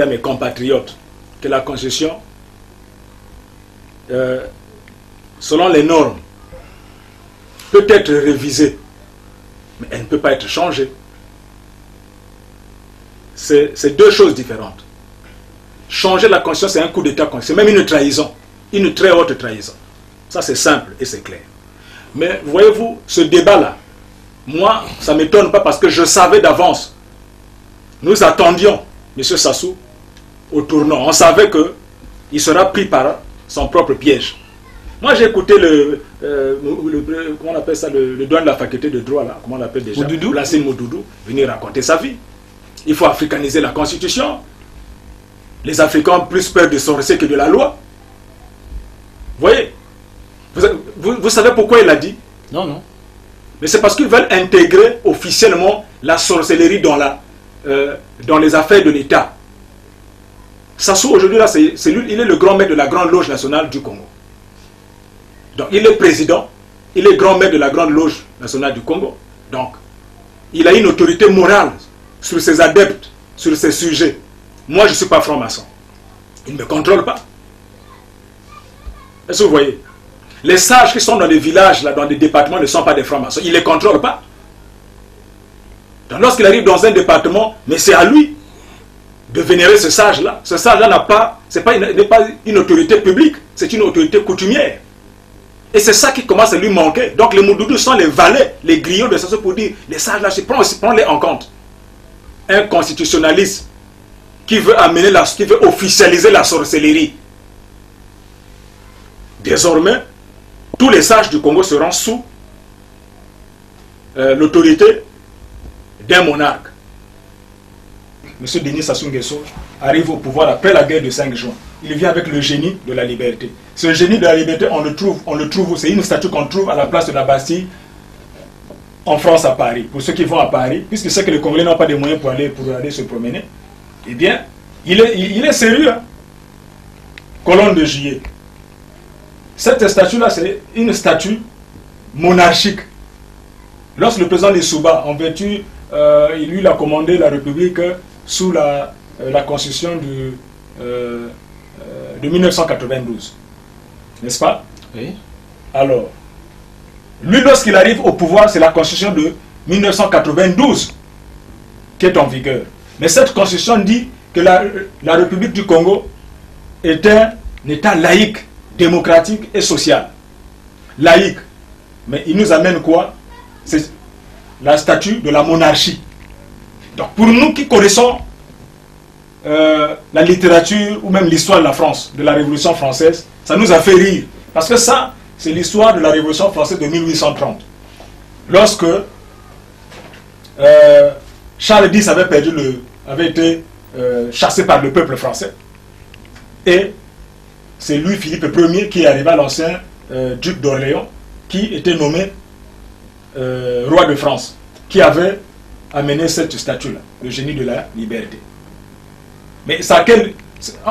mes compatriotes que la Constitution, selon les normes, peut être révisée, mais elle ne peut pas être changée. C'est deux choses différentes. Changer la Constitution, c'est un coup d'État, c'est même une trahison, une très haute trahison. Ça, c'est simple et c'est clair. Mais voyez-vous, ce débat-là, moi, ça ne m'étonne pas parce que je savais d'avance. Nous attendions M. Sassou au tournant. On savait qu'il sera pris par son propre piège. Moi, j'ai écouté comment on appelle ça, le doyen de la faculté de droit, là, comment on l'appelle déjà, Lassine Moudoudou, venir raconter sa vie. Il faut africaniser la Constitution. Les Africains ont plus peur de sorciers que de la loi. Vous voyez? Vous savez pourquoi il a dit? Non, non. Mais c'est parce qu'ils veulent intégrer officiellement la sorcellerie dans les affaires de l'État. Sassou, aujourd'hui, là, il est le grand maître de la Grande Loge nationale du Congo. Donc, il est président, il est grand maître de la Grande Loge nationale du Congo. Donc, il a une autorité morale sur ses adeptes, sur ses sujets. Moi, je ne suis pas franc-maçon. Il ne me contrôle pas. Est-ce que vous voyez? Les sages qui sont dans les villages, là, dans les départements, ne sont pas des francs-maçons. Il ne les contrôle pas. Donc, lorsqu'il arrive dans un département, mais c'est à lui de vénérer ce sage-là. Ce sage-là n'est pas une autorité publique, c'est une autorité coutumière. Et c'est ça qui commence à lui manquer. Donc les Moudoudous sont les valets, les griots de Sassou pour dire, les sages-là, prends-les en compte. Un constitutionnaliste qui veut officialiser la sorcellerie. Désormais, tous les sages du Congo seront sous l'autorité d'un monarque. M. Denis Sassou Nguesso arrive au pouvoir après la guerre de 5 juin. Il vient avec le génie de la liberté. Ce génie de la liberté, on le trouve, c'est une statue qu'on trouve à la place de la Bastille, en France, à Paris. Pour ceux qui vont à Paris, puisque c'est que les Congolais n'ont pas de moyens pour aller se promener, eh bien, il est sérieux. Hein? Colonne de Juillet. Cette statue-là, c'est une statue monarchique. Lorsque le président Lissouba, en vertu, il lui a commandé la République sous la Constitution de 1992. N'est-ce pas? Oui. Alors, lui, lorsqu'il arrive au pouvoir, c'est la Constitution de 1992 qui est en vigueur. Mais cette Constitution dit que la République du Congo est un État laïque, démocratique et social. Laïque. Mais il nous amène quoi? C'est la statue de la monarchie. Donc pour nous qui connaissons la littérature ou même l'histoire de la France, de la Révolution française, ça nous a fait rire. Parce que ça, c'est l'histoire de la Révolution française de 1830. Lorsque Charles X avait été chassé par le peuple français. Et c'est Louis-Philippe Ier qui est arrivé à l'ancien duc d'Orléans, qui était nommé roi de France, qui avait amené cette statue-là, le génie de la liberté. Mais ça,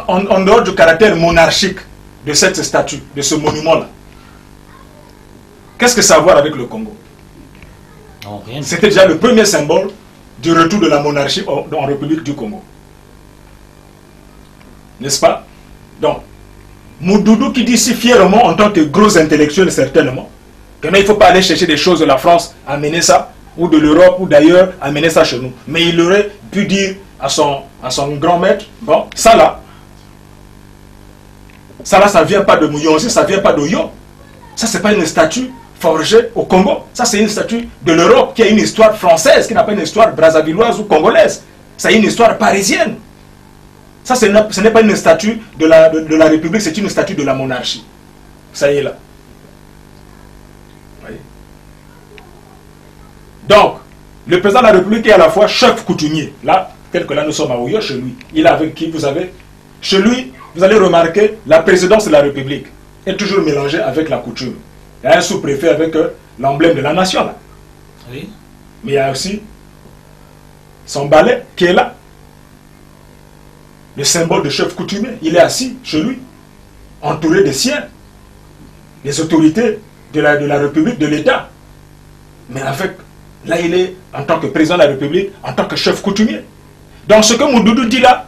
en dehors du caractère monarchique de cette statue, de ce monument-là, qu'est-ce que ça a à voir avec le Congo? C'était déjà le premier symbole du retour de la monarchie en République du Congo. N'est-ce pas? Donc, Moudoudou qui dit si fièrement, en tant que gros intellectuel certainement, que non, il ne faut pas aller chercher des choses de la France, amener ça, ou de l'Europe, ou d'ailleurs, amener ça chez nous. Mais il aurait pu dire à son grand maître, bon, ça là, ça ne vient pas de Mouyonzi, ça ne vient pas d'Oyo. Ça, ce n'est pas une statue forgée au Congo. Ça, c'est une statue de l'Europe qui a une histoire française, qui n'a pas une histoire brazzavilloise ou congolaise. Ça a une histoire parisienne. Ça, ce n'est pas une statue de la République, c'est une statue de la monarchie. Ça y est là. Vous voyez? Donc, le président de la République est à la fois chef coutumier. Là, tel que là nous sommes à Oyo, chez lui. Il est avec qui vous avez? Chez lui, vous allez remarquer, la présidence de la République est toujours mélangée avec la coutume. Il y a un sous-préfet avec l'emblème de la nation là. Oui. Mais il y a aussi son balai qui est là. Le symbole de chef coutumier, il est assis chez lui, entouré des siens, des autorités de la République, de l'État. Mais avec, là il est en tant que président de la République, en tant que chef coutumier. Donc ce que Moudoudou dit là,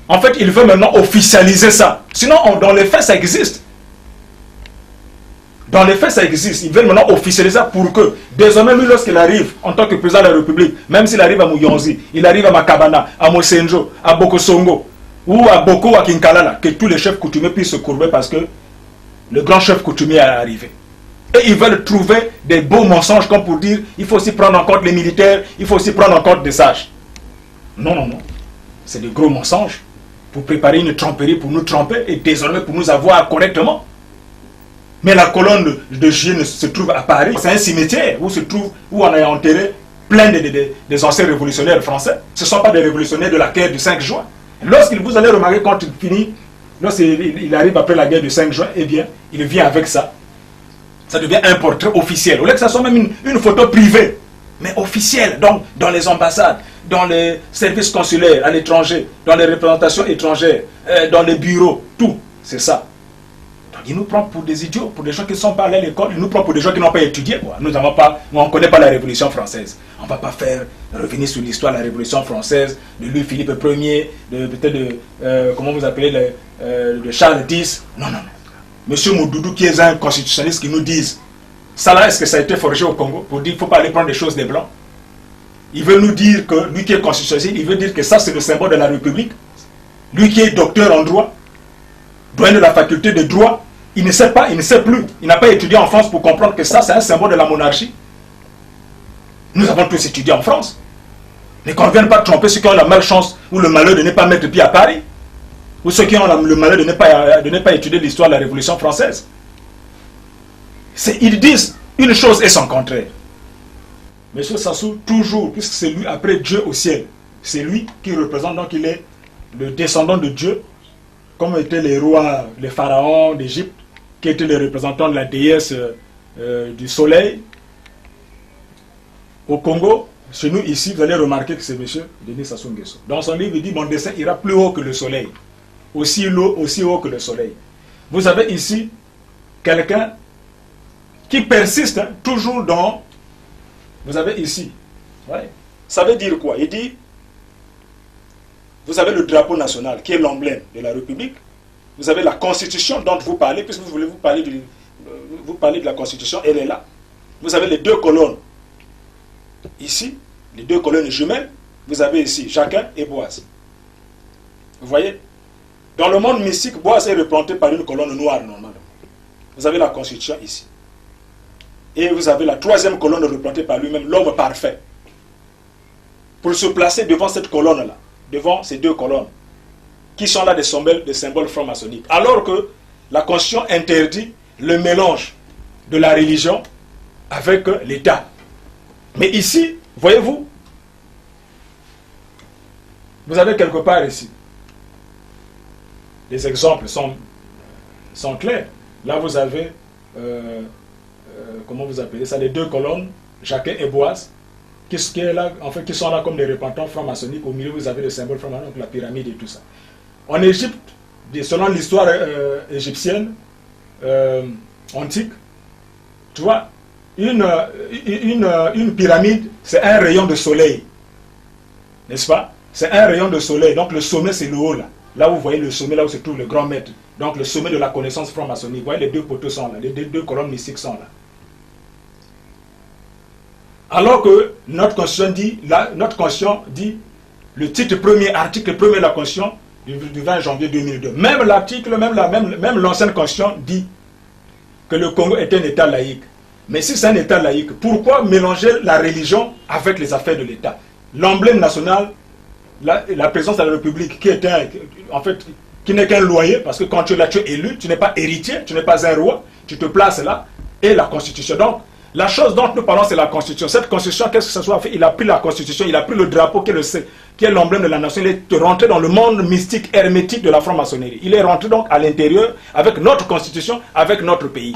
En fait, il veut maintenant officialiser ça. Sinon, dans les faits, ça existe. Dans les faits, ça existe. Ils veulent maintenant officialiser ça pour que, désormais, lui, lorsqu'il arrive en tant que président de la République, même s'il arrive à Mouyonzi, il arrive à Makabana, à Mosenjo, à Bokosongo, ou à Boko, à Kinkalala, que tous les chefs coutumiers puissent se courber parce que le grand chef coutumier est arrivé. Et ils veulent trouver des beaux mensonges comme pour dire il faut aussi prendre en compte les militaires, il faut aussi prendre en compte des sages. Non, non, non. C'est des gros mensonges pour préparer une tromperie, pour nous tromper et désormais pour nous avoir correctement. Mais la colonne de juillet se trouve à Paris. C'est un cimetière où on a enterré plein des anciens révolutionnaires français. Ce ne sont pas des révolutionnaires de la guerre du 5 juin. Lorsqu'il vous allez remarquer quand il finit, lorsqu'il arrive après la guerre du 5 juin, eh bien, il vient avec ça. Ça devient un portrait officiel. Au lieu que ça soit même une photo privée, mais officielle, donc dans les ambassades, dans les services consulaires à l'étranger, dans les représentations étrangères, dans les bureaux, tout, c'est ça. Donc il nous prend pour des idiots, pour des gens qui ne sont pas allés à l'école, il nous prend pour des gens qui n'ont pas étudié. Quoi. Nous on ne connaît pas la Révolution française. On ne va pas revenir sur l'histoire de la Révolution française, de Louis-Philippe Ier, peut-être de, comment vous appelez, de Charles X. Non, non, non. Monsieur Moudoudou, qui est un constitutionnaliste, qui nous dise, ça là, est-ce que ça a été forgé au Congo pour dire qu'il ne faut pas aller prendre des choses des Blancs? Il veut nous dire que, lui qui est constitutionnaliste, il veut dire que ça c'est le symbole de la République. Lui qui est docteur en droit, doyen de la faculté de droit, il ne sait pas, il ne sait plus. Il n'a pas étudié en France pour comprendre que ça c'est un symbole de la monarchie. Nous avons tous étudié en France. Mais qu'on ne vienne pas tromper ceux qui ont la malchance ou le malheur de ne pas mettre pied à Paris. Ou ceux qui ont le malheur de ne pas étudier l'histoire de la Révolution française. Ils disent une chose et son contraire. Monsieur Sassou, toujours, puisque c'est lui, après Dieu au ciel, c'est lui qui représente, donc il est le descendant de Dieu, comme étaient les rois, les pharaons d'Égypte, qui étaient les représentants de la déesse du soleil. Au Congo, chez nous ici, vous allez remarquer que c'est monsieur Denis Sassou Nguesso. Dans son livre, il dit, mon destin ira plus haut que le soleil. Aussi haut que le soleil. Vous avez ici quelqu'un qui persiste toujours dans... Vous avez ici. Ouais. Ça veut dire quoi? Il dit, vous avez le drapeau national qui est l'emblème de la République. Vous avez la Constitution dont vous parlez, puisque vous voulez vous parler de la Constitution, elle est là. Vous avez les deux colonnes. Ici, les deux colonnes jumelles. Vous avez ici Jacquin et Boaz. Vous voyez? Dans le monde mystique, Boaz est représenté par une colonne noire normalement. Vous avez la Constitution ici. Et vous avez la troisième colonne représentée par lui-même, l'homme parfait. Pour se placer devant cette colonne-là, devant ces deux colonnes, qui sont là des symboles franc-maçonniques. Alors que la Constitution interdit le mélange de la religion avec l'État. Mais ici, voyez-vous, vous avez quelque part ici. Les exemples sont clairs. Là, vous avez, comment vous appelez ça, les deux colonnes, Jacquin et Boaz, qui sont là comme des représentants francs-maçonniques. Au milieu, vous avez le symbole franc-maçonnique, la pyramide et tout ça. En Égypte, selon l'histoire égyptienne antique, tu vois, une pyramide, c'est un rayon de soleil. N'est-ce pas? C'est un rayon de soleil. Donc le sommet, c'est le haut là. Là, vous voyez le sommet, là où se trouve le grand maître. Donc le sommet de la connaissance franc-maçonnique. Vous voyez, les deux poteaux sont là, les deux colonnes mystiques sont là. Alors que notre Constitution dit, le titre premier, article premier de la Constitution du 20 janvier 2002. Même l'article, même l'ancienne Constitution dit que le Congo est un État laïque. Mais si c'est un État laïque, pourquoi mélanger la religion avec les affaires de l'État? L'emblème national, la présidence de la République, qui n'est qu'un loyer, parce que quand tu es là, tu es élu, tu n'es pas héritier, tu n'es pas un roi, tu te places là, et la Constitution. Donc, la chose dont nous parlons, c'est la Constitution. Cette Constitution, qu'est-ce que ça soit fait? Il a pris la Constitution, il a pris le drapeau qui est l'emblème de la nation, il est rentré dans le monde mystique, hermétique de la franc-maçonnerie. Il est rentré donc à l'intérieur, avec notre Constitution, avec notre pays.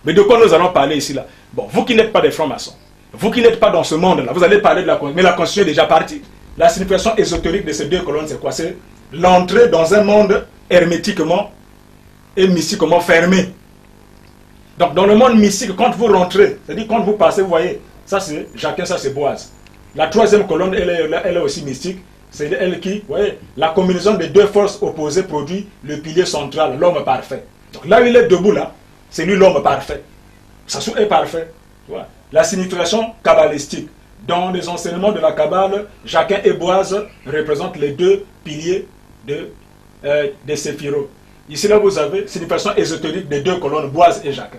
Mais de quoi nous allons parler ici là? Bon, vous qui n'êtes pas des francs-maçons, vous qui n'êtes pas dans ce monde-là, vous allez parler de la Constitution, mais la Constitution est déjà partie. La signification ésotérique de ces deux colonnes, c'est quoi? C'est l'entrée dans un monde hermétiquement et mystiquement fermé. Donc dans le monde mystique, quand vous rentrez, c'est-à-dire quand vous passez, vous voyez, ça c'est Jacquin, ça c'est Boaz. La troisième colonne, elle est aussi mystique, c'est elle qui, vous voyez, la combinaison des deux forces opposées produit le pilier central, l'homme parfait. Donc là où il est debout, là, c'est lui l'homme parfait. Sassou est parfait. Tu vois. La signification kabbalistique. Dans les enseignements de la Kabbale, Jachin et Boaz représentent les deux piliers des séphirotes. Ici, là, vous avez signification ésotérique des deux colonnes, Boaz et Jachin.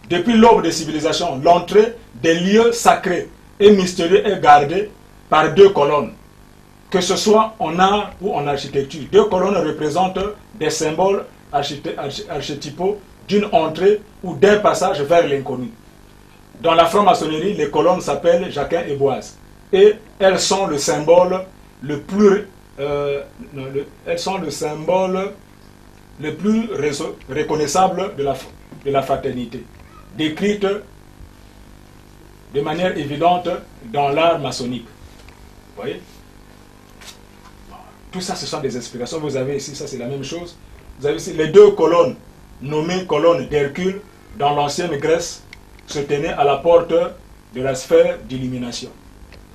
Depuis l'aube des civilisations, l'entrée des lieux sacrés et mystérieux est gardée par deux colonnes. Que ce soit en art ou en architecture. Deux colonnes représentent des symboles archétypaux d'une entrée ou d'un passage vers l'inconnu. Dans la franc-maçonnerie, les colonnes s'appellent Jachin et Boaz. Et elles sont le symbole le plus reconnaissable de la fraternité, décrite de manière évidente dans l'art maçonnique. Vous voyez? Tout ça, ce sont des inspirations. Vous avez ici, ça c'est la même chose. Vous avez ici les deux colonnes, nommées colonnes d'Hercule, dans l'ancienne Grèce, se tenaient à la porte de la sphère d'illumination.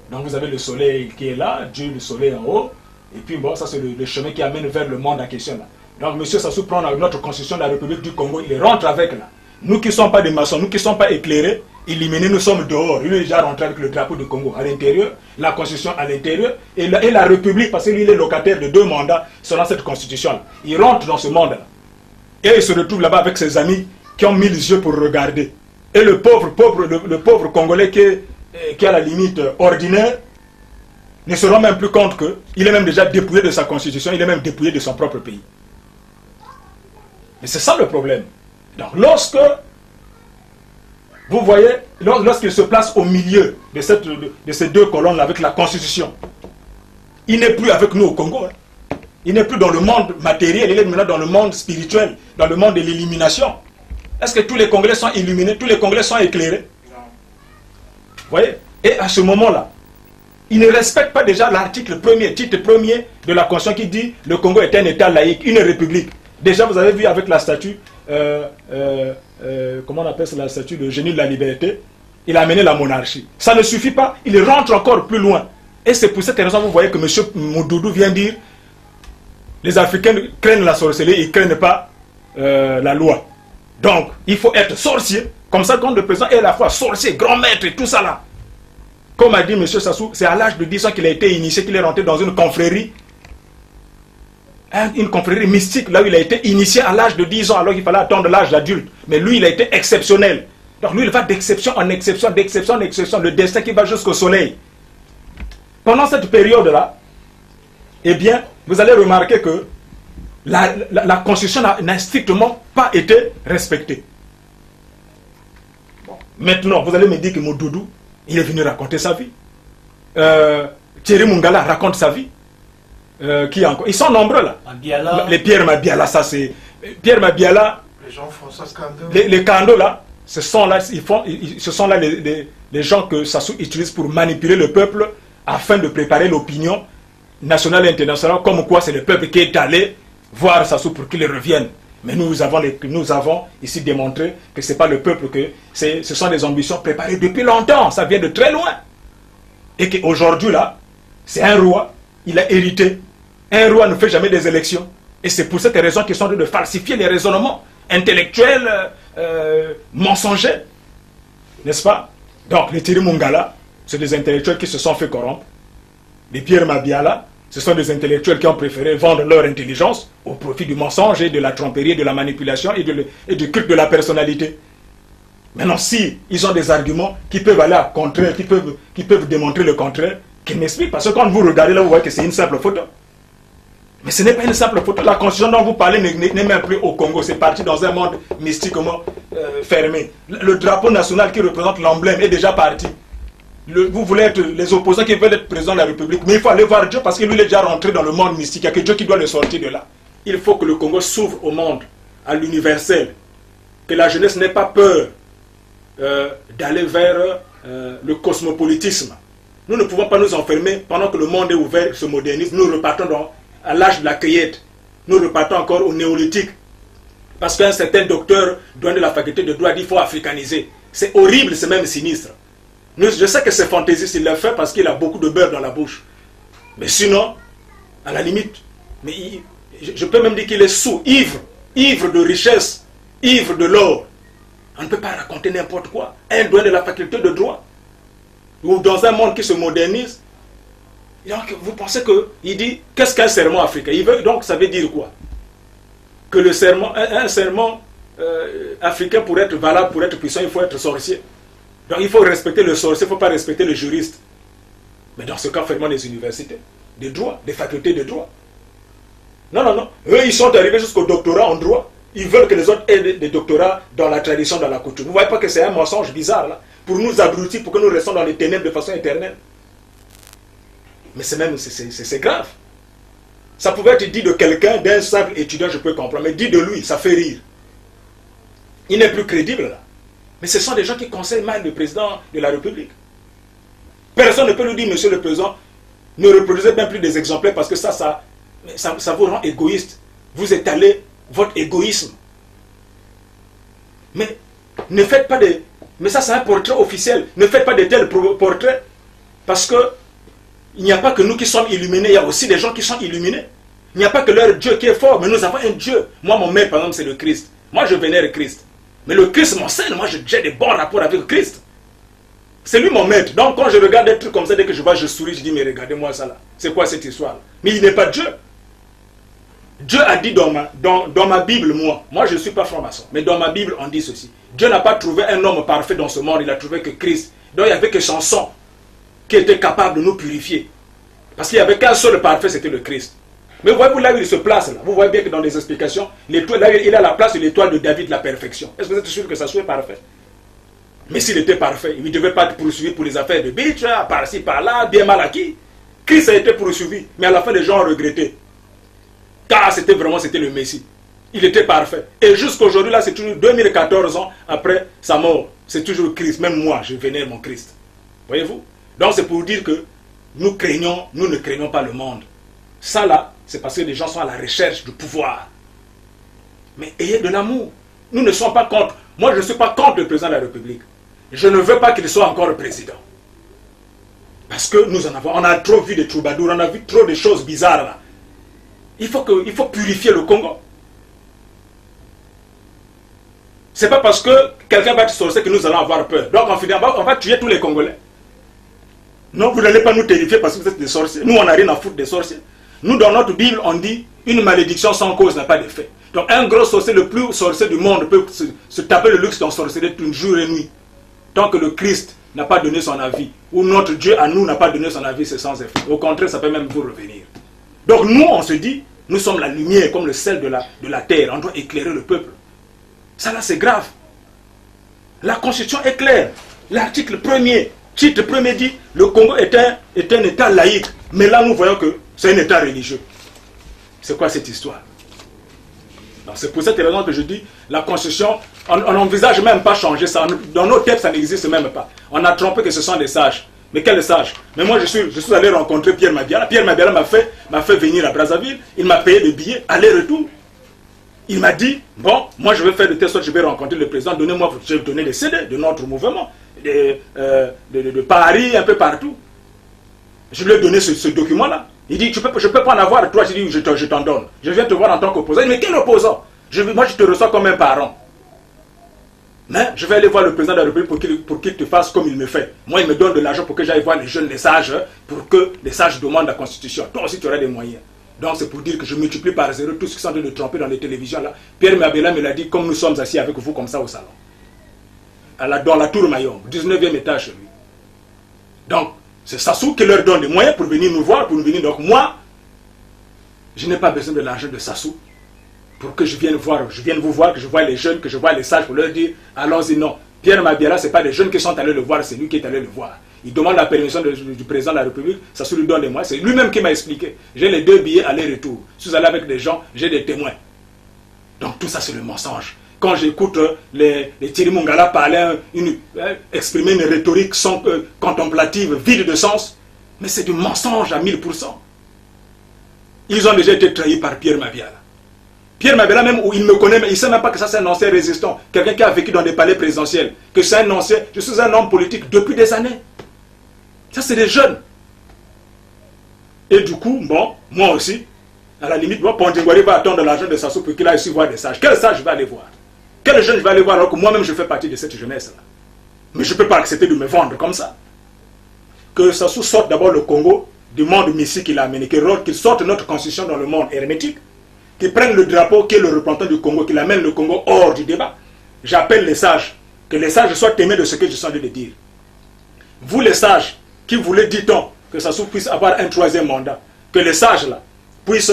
Donc vous avez le soleil qui est là, Dieu le soleil en haut, et puis bon, ça c'est le chemin qui amène vers le monde en question là. Donc M. Sassou prend notre constitution de la République du Congo, il rentre avec là. Nous qui ne sommes pas des maçons, nous qui ne sommes pas éclairés, illuminés, nous sommes dehors. Il est déjà rentré avec le drapeau du Congo à l'intérieur, la constitution à l'intérieur, et la République, parce que lui il est locataire de 2 mandats selon cette constitution-là. Il rentre dans ce monde-là. Et il se retrouve là-bas avec ses amis qui ont mis les yeux pour regarder. Et le pauvre Congolais qui est à la limite ordinaire, ne se rend même plus compte qu'il est même déjà dépouillé de sa constitution, il est même dépouillé de son propre pays. Et c'est ça le problème. Donc lorsque, vous voyez, lorsqu'il se place au milieu de ces deux colonnes avec la constitution, il n'est plus avec nous au Congo. Hein. Il n'est plus dans le monde matériel, il est maintenant dans le monde spirituel, dans le monde de l'illumination. Est-ce que tous les Congolais sont illuminés, tous les Congolais sont éclairés? Vous voyez? Et à ce moment-là, il ne respecte pas déjà l'article premier, titre premier de la Constitution qui dit le Congo est un État laïque, une république. Déjà, vous avez vu avec la statue, comment on appelle ça, la statue de génie de la liberté, il a amené la monarchie. Ça ne suffit pas, il rentre encore plus loin. Et c'est pour cette raison que vous voyez que M. Moudoudou vient dire les Africains craignent la sorcellerie, ils ne craignent pas la loi. Donc, il faut être sorcier, comme ça quand le président est à la fois sorcier, grand maître et tout ça là. Comme a dit M. Sassou, c'est à l'âge de 10 ans qu'il a été initié, qu'il est rentré dans une confrérie mystique, là où il a été initié à l'âge de 10 ans, alors qu'il fallait attendre l'âge adulte. Mais lui, il a été exceptionnel. Donc lui, il va d'exception en exception, d'exception en exception, le destin qui va jusqu'au soleil. Pendant cette période-là, eh bien, vous allez remarquer que la Constitution n'a strictement pas été respectée. Bon. Maintenant, vous allez me dire que Moudoudou, il est venu raconter sa vie. Thierry Mungala raconte sa vie. Qui encore? Ils sont nombreux là. Mabiala. Les Pierre Mabiala, ça c'est... Pierre Mabiala... Les Jean-François Kando. Les Kando là, ce sont là les gens que Sassou utilise pour manipuler le peuple afin de préparer l'opinion nationale et internationale, comme quoi c'est le peuple qui est allé voir Sassou pour qu'il revienne. Mais nous avons ici démontré que ce n'est pas le peuple, que ce sont des ambitions préparées depuis longtemps, ça vient de très loin. Et qu'aujourd'hui là, c'est un roi, il a hérité. Un roi ne fait jamais des élections. Et c'est pour cette raison qu'ils sont en train de falsifier les raisonnements intellectuels, mensongers. N'est-ce pas? Donc les Thierry Mungala, c'est des intellectuels qui se sont fait corrompre. Les Pierre Mabiala, ce sont des intellectuels qui ont préféré vendre leur intelligence au profit du mensonge et de la tromperie, de la manipulation et du culte de la personnalité. Maintenant, si ils ont des arguments qui peuvent aller à contraire, qui peuvent démontrer le contraire, qu'ils m'expliquent. Parce que quand vous regardez là, vous voyez que c'est une simple photo. Mais ce n'est pas une simple photo. La constitution dont vous parlez n'est même plus au Congo. C'est parti dans un monde mystiquement fermé. Le drapeau national qui représente l'emblème est déjà parti. Vous voulez être les opposants qui veulent être président de la République. Mais il faut aller voir Dieu parce que lui il est déjà rentré dans le monde mystique. Il n'y a que Dieu qui doit le sortir de là. Il faut que le Congo s'ouvre au monde, à l'universel. Que la jeunesse n'ait pas peur d'aller vers le cosmopolitisme. Nous ne pouvons pas nous enfermer pendant que le monde est ouvert, se modernise. Nous repartons à l'âge de la cueillette. Nous repartons encore au néolithique. Parce qu'un certain docteur, douane de la faculté de droit, dit qu'il faut africaniser. C'est horrible, c'est même sinistre. Je sais que c'est fantaisiste, il le fait parce qu'il a beaucoup de beurre dans la bouche. Mais sinon, à la limite, je peux même dire qu'il est sous, ivre de richesse, ivre de l'or. On ne peut pas raconter n'importe quoi. Un doué de la faculté de droit, ou dans un monde qui se modernise. Donc, vous pensez qu'il dit, qu'est-ce qu'un serment africain? Donc, ça veut dire quoi? Que le serment, un serment africain, pour être valable, pour être puissant, il faut être sorcier. Donc, il faut respecter le sorcier, il ne faut pas respecter le juriste. Mais dans ce cas, fermons les universités de droit, des facultés de droit. Non, non, non. Eux, ils sont arrivés jusqu'au doctorat en droit. Ils veulent que les autres aient des doctorats dans la tradition, dans la coutume. Vous ne voyez pas que c'est un mensonge bizarre, là, pour nous abrutir, pour que nous restons dans les ténèbres de façon éternelle. Mais c'est grave. Ça pouvait être dit de quelqu'un, d'un simple étudiant, je peux comprendre. Mais dit de lui, ça fait rire. Il n'est plus crédible, là. Mais ce sont des gens qui conseillent mal le président de la République. Personne ne peut lui dire, monsieur le président, ne reproduisez même plus des exemplaires parce que ça vous rend égoïste. Vous étalez votre égoïsme. Mais ne faites pas des... Mais ça, c'est un portrait officiel. Ne faites pas de tels portraits. Parce que il n'y a pas que nous qui sommes illuminés. Il y a aussi des gens qui sont illuminés. Il n'y a pas que leur Dieu qui est fort. Mais nous avons un Dieu. Moi, mon maître, par exemple, c'est le Christ. Moi, je vénère Christ. Mais le Christ m'enseigne. Moi, j'ai des bons rapports avec Christ. C'est lui mon maître. Donc, quand je regarde des trucs comme ça, dès que je vois, je souris, je dis, mais regardez-moi ça là. C'est quoi cette histoire? Mais il n'est pas Dieu. Dieu a dit dans ma Bible, moi je ne suis pas franc-maçon, mais dans ma Bible on dit ceci. Dieu n'a pas trouvé un homme parfait dans ce monde, il a trouvé que Christ. Donc il n'y avait que son sang qui était capable de nous purifier. Parce qu'il n'y avait qu'un seul parfait, c'était le Christ. Mais vous voyez là où il se place, là. Vous voyez bien que dans les explications, là il a la place de l'étoile de David, la perfection. Est-ce que vous êtes sûr que ça soit parfait? Mais s'il était parfait, il ne devait pas être poursuivi pour les affaires de bitch, par-ci, par-là, bien mal acquis. Christ a été poursuivi, mais à la fin les gens ont regretté. Car c'était le Messie. Il était parfait. Et jusqu'aujourd'hui, là, c'est toujours 2014 ans après sa mort. C'est toujours Christ. Même moi, je vénère mon Christ. Voyez-vous? Donc c'est pour dire que nous ne craignons pas le monde. Ça là, c'est parce que les gens sont à la recherche du pouvoir. Mais ayez de l'amour. Nous ne sommes pas contre. Moi, je ne suis pas contre le président de la République. Je ne veux pas qu'il soit encore président. Parce que on a trop vu des troubadours, on a vu trop de choses bizarres là. Il faut purifier le Congo. C'est pas parce que quelqu'un va être sorcier que nous allons avoir peur. Donc on va tuer tous les Congolais. Non, vous n'allez pas nous terrifier parce que vous êtes des sorciers. Nous, on n'a rien à foutre des sorciers. Nous, dans notre Bible, on dit une malédiction sans cause n'a pas d'effet. Donc un gros sorcier, le plus sorcier du monde, peut se taper le luxe d'en sorcerer jour et nuit. Tant que le Christ n'a pas donné son avis, ou notre Dieu à nous n'a pas donné son avis, c'est sans effet. Au contraire, ça peut même vous revenir. Donc nous, on se dit, nous sommes la lumière comme le sel de la terre. On doit éclairer le peuple. Ça là, c'est grave. La Constitution est claire. L'article 1er, titre 1er dit, le Congo est un État laïque. Mais là, nous voyons que c'est un État religieux. C'est quoi cette histoire? C'est pour cette raison que je dis, la Constitution, on n'envisage même pas changer ça. Dans nos têtes, ça n'existe même pas. On a trompé que ce sont des sages. Mais quel sage? Mais moi, je suis allé rencontrer Pierre Mabiala. Pierre Mabiala m'a fait venir à Brazzaville. Il m'a payé le billet, aller-retour. Il m'a dit, bon, moi je vais faire de telle sorte, je vais rencontrer le président, donnez-moi, je vais donner les CD de notre mouvement, de Paris, un peu partout. Je lui ai donné ce document-là. Il dit, je peux pas en avoir, toi, je dis, je t'en donne. Je viens te voir en tant qu'opposant. Il dit, mais quel opposant? Moi, je te reçois comme un parent. Mais je vais aller voir le président de la République pour qu'il te fasse comme il me fait. Moi, il me donne de l'argent pour que j'aille voir les jeunes, les sages, pour que les sages demandent la Constitution. Toi aussi, tu auras des moyens. Donc, c'est pour dire que je multiplie par zéro tout ce qui sont en train de tromper dans les télévisions là. Pierre Mabiala me l'a dit comme nous sommes assis avec vous comme ça au salon. Dans la tour Mayombe, 19e étage chez lui. Donc, c'est Sassou qui leur donne des moyens pour venir nous voir, pour nous venir. Donc, moi, je n'ai pas besoin de l'argent de Sassou pour que je vienne vous voir, que je vois les jeunes, que je vois les sages pour leur dire, allons-y, non. Pierre Mabiala, ce n'est pas les jeunes qui sont allés le voir, c'est lui qui est allé le voir. Il demande la permission du président de la République, Sassou lui donne les moyens. C'est lui-même qui m'a expliqué. J'ai les 2 billets aller-retour. Je suis allé avec des gens, j'ai des témoins. Donc tout ça, c'est le mensonge. Quand j'écoute les Thierry Mongala parler, exprimer une rhétorique contemplative, vide de sens, mais c'est du mensonge à 1000%. Ils ont déjà été trahis par Pierre Mabiala. Pierre Mabiala, même où il me connaît, mais il ne sait même pas que ça c'est un ancien résistant, quelqu'un qui a vécu dans des palais présidentiels, que c'est un ancien, je suis un homme politique depuis des années. Ça c'est des jeunes. Et du coup, bon, moi aussi, à la limite, moi, Pondingwari va attendre l'argent de Sassou pour qu'il aille aussi voir des sages. Quel sage je vais aller voir? Quel jeune je vais aller voir alors que moi-même je fais partie de cette jeunesse-là? Mais je ne peux pas accepter de me vendre comme ça. Que Sassou sorte d'abord le Congo du monde mystique qu'il a amené, qu'il sorte notre constitution dans le monde hermétique, qu'il prenne le drapeau qui est le représentant du Congo, qu'il amène le Congo hors du débat. J'appelle les sages, que les sages soient témoins de ce que je suis en train de dire. Vous les sages, qui voulez, dit-on, que Sassou puisse avoir un troisième mandat, que les sages là puissent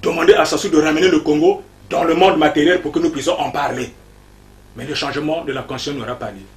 demander à Sassou de ramener le Congo dans le monde matériel pour que nous puissions en parler. Mais le changement de la conscience n'aura pas lieu.